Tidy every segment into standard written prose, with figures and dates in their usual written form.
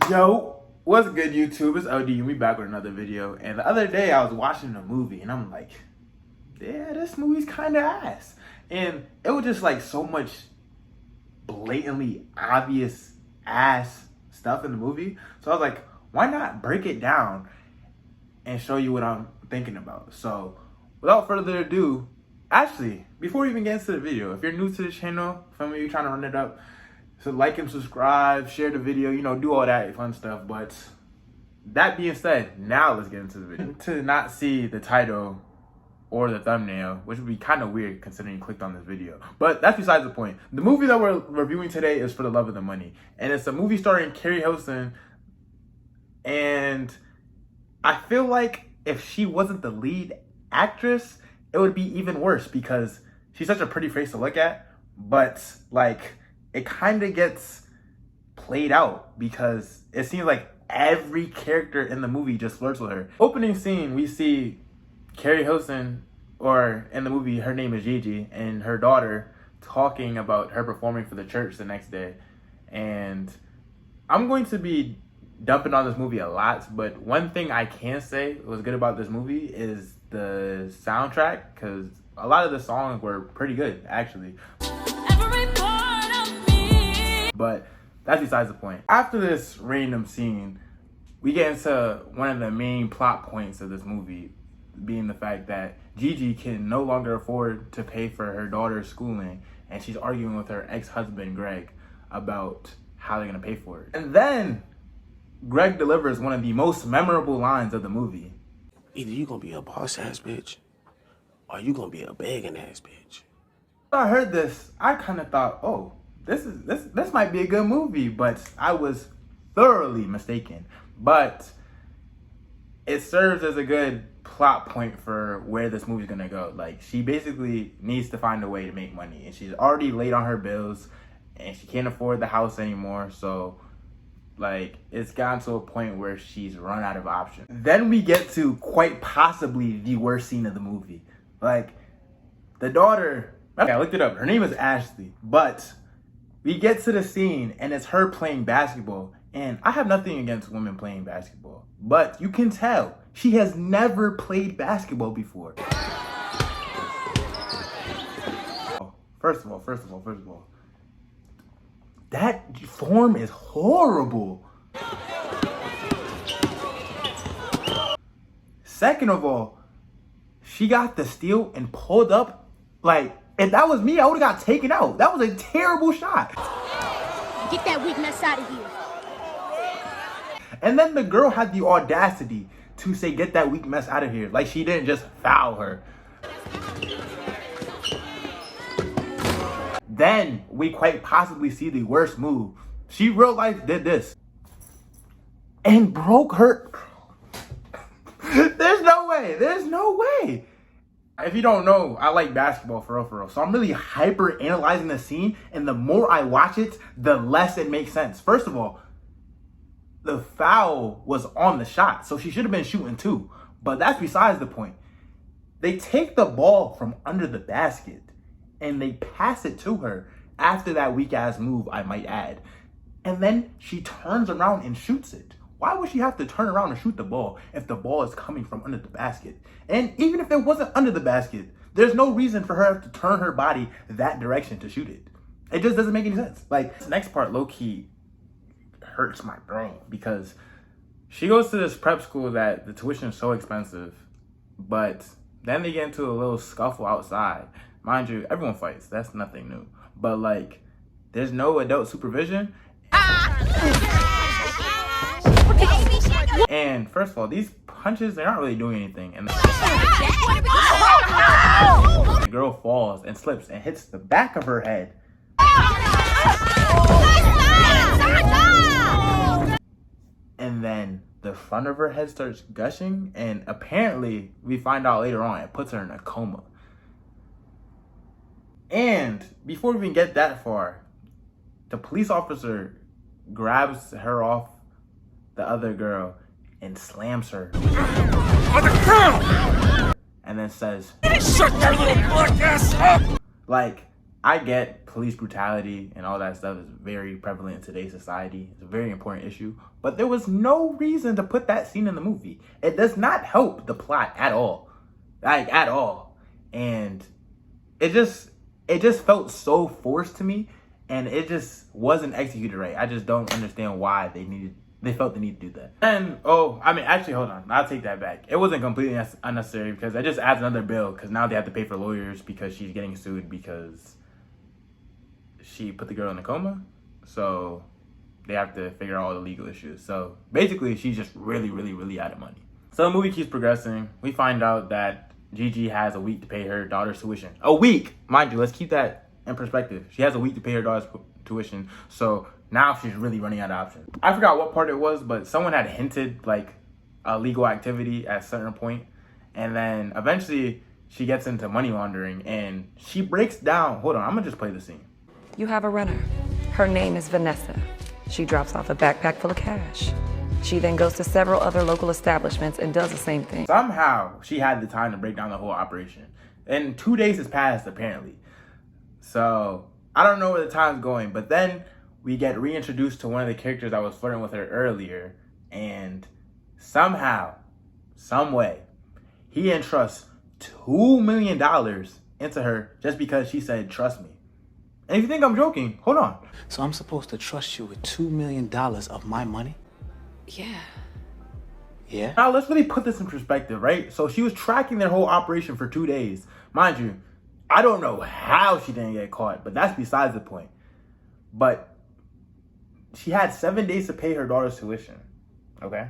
Yo, what's good, YouTube? It's OD. We back with another video. And the other day I was watching a movie and I'm like, yeah, this movie's kind of ass. And it was just like so much blatantly obvious ass stuff in the movie. So I was like, why not break it down and show you what I'm thinking about? So without further ado, actually, before we even get into the video, if you're new to the channel, feel me, you're trying to run it up, so like and subscribe, share the video, do all that fun stuff. But that being said, now let's get into the video. To not see the title or the thumbnail, which would be kind of weird considering you clicked on this video. But that's besides the point. The movie that we're reviewing today is For the Love of the Money. And it's a movie starring Carrie Hilson. And I feel like if she wasn't the lead actress, it would be even worse because she's such a pretty face to look at. But like, it kind of gets played out because it seems like every character in the movie just flirts with her. Opening scene, we see Carrie Hilson, or in the movie, her name is Gigi, and her daughter talking about her performing for the church the next day. And I'm going to be dumping on this movie a lot, but one thing I can say was good about this movie is the soundtrack, because a lot of the songs were pretty good, actually. But that's besides the point. After this random scene, we get into one of the main plot points of this movie, being the fact that Gigi can no longer afford to pay for her daughter's schooling, and she's arguing with her ex-husband, Greg, about how they're gonna pay for it. And then Greg delivers one of the most memorable lines of the movie. Either you gonna be a boss-ass bitch, or you gonna be a begging-ass bitch. When I heard this, I kind of thought, oh, this might be a good movie, but I was thoroughly mistaken. But it serves as a good plot point for where this movie's gonna go. Like, she basically needs to find a way to make money, and she's already late on her bills, and she can't afford the house anymore. So, like, it's gotten to a point where she's run out of options. Then we get to quite possibly the worst scene of the movie. Like, the daughter, okay, I looked it up. Her name is Ashley, but we get to the scene and it's her playing basketball. And I have nothing against women playing basketball, but you can tell she has never played basketball before. First of all, that form is horrible. Second of all, she got the steal and pulled up. Like, if that was me, I would have got taken out. That was a terrible shot. Get that weak mess out of here. And then the girl had the audacity to say, get that weak mess out of here. Like, she didn't just foul her. Then we quite possibly see the worst move. She real life did this and broke her. There's no way. If you don't know, I like basketball for real. So I'm really hyper analyzing the scene, and the more I watch it, the less it makes sense. First of all, the foul was on the shot, so she should have been shooting too. But that's besides the point. They take the ball from under the basket and they pass it to her after that weak ass move, I might add. And then she turns around and shoots it. Why would she have to turn around and shoot the ball if the ball is coming from under the basket? And even if it wasn't under the basket, there's no reason for her to turn her body that direction to shoot it. It just doesn't make any sense. Like, this next part low-key hurts my brain because she goes to this prep school that the tuition is so expensive, but then they get into a little scuffle outside. Mind you, everyone fights. That's nothing new. But like, there's no adult supervision. And first of all, these punches, they're not really doing anything. And the girl falls and slips and hits the back of her head. And then the front of her head starts gushing, and apparently, we find out later on, it puts her in a coma. And before we even get that far, the police officer grabs her off the other girl and slams her on the ground, and then says, "Shut your little black ass up!" Like, I get police brutality and all that stuff is very prevalent in today's society. It's a very important issue. But there was no reason to put that scene in the movie. It does not help the plot at all. Like, at all. And it just felt so forced to me. And it just wasn't executed right. I just don't understand why they felt the need to do that. And, actually, hold on. I'll take that back. It wasn't completely unnecessary because it just adds another bill because now they have to pay for lawyers because she's getting sued because she put the girl in a coma. So they have to figure out all the legal issues. So basically, she's just really, really, really out of money. So the movie keeps progressing. We find out that Gigi has a week to pay her daughter's tuition. A week! Mind you, let's keep that in perspective. She has a week to pay her daughter's tuition. So now she's really running out of options. I forgot what part it was, but someone had hinted like a legal activity at a certain point. And then eventually she gets into money laundering and she breaks down. Hold on, I'm gonna just play the scene. You have a runner. Her name is Vanessa. She drops off a backpack full of cash. She then goes to several other local establishments and does the same thing. Somehow she had the time to break down the whole operation. And 2 days has passed apparently. So I don't know where the time's going, but then we get reintroduced to one of the characters that was flirting with her earlier, and somehow, some way, he entrusts $2 million into her just because she said, trust me. And if you think I'm joking, hold on. So I'm supposed to trust you with $2 million of my money? Yeah. Yeah? Now let's really put this in perspective, right? So she was tracking their whole operation for 2 days. Mind you, I don't know how she didn't get caught, but that's besides the point. But she had 7 days to pay her daughter's tuition, okay?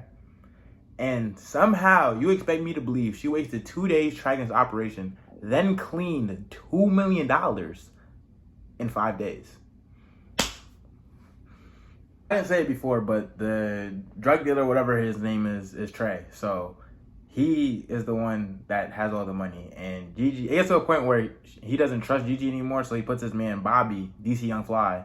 And somehow you expect me to believe she wasted 2 days tracking this operation, then cleaned $2 million in 5 days. I didn't say it before, but the drug dealer, whatever his name is Trey. So he is the one that has all the money. And Gigi, it gets to a point where he doesn't trust Gigi anymore, so he puts his man Bobby, DC Young Fly,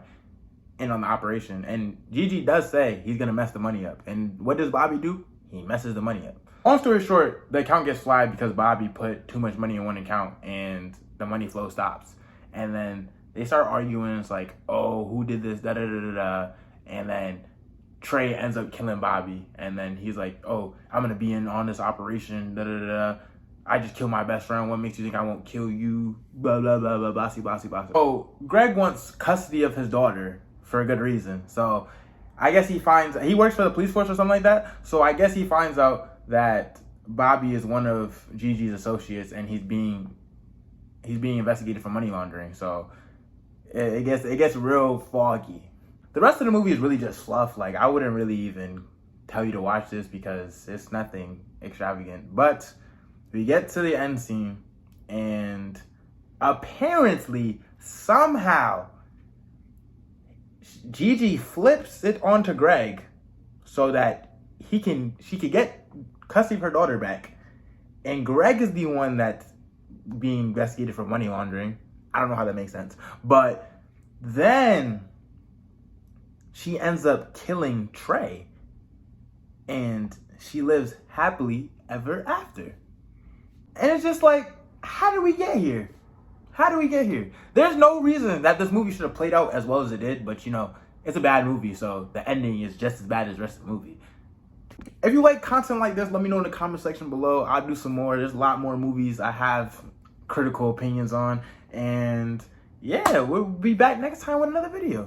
in on the operation. And Gigi does say he's gonna mess the money up. And what does Bobby do? He messes the money up. Long story short, the account gets flagged because Bobby put too much money in one account and the money flow stops. And then they start arguing. It's like, oh, who did this? Da da da da da. And then Trey ends up killing Bobby. And then he's like, oh, I'm gonna be in on this operation. Da da da da. I just killed my best friend. What makes you think I won't kill you? Blah blah blah blah. Bossy bossy bossy. Oh, Greg wants custody of his daughter for a good reason. So I guess he works for the police force or something like that. So I guess he finds out that Bobby is one of Gigi's associates and he's being investigated for money laundering. So it gets real foggy. The rest of the movie is really just fluff. Like, I wouldn't really even tell you to watch this because it's nothing extravagant. But we get to the end scene and apparently somehow Gigi flips it onto Greg so that she could get custody of her daughter back. And Greg is the one that's being investigated for money laundering. I don't know how that makes sense. But then she ends up killing Trey. And she lives happily ever after. And it's just like, how did we get here? How do we get here? There's no reason that this movie should have played out as well as it did, but you know, it's a bad movie, so the ending is just as bad as the rest of the movie. If you like content like this, let me know in the comment section below. I'll do some more. There's a lot more movies I have critical opinions on. And yeah, we'll be back next time with another video.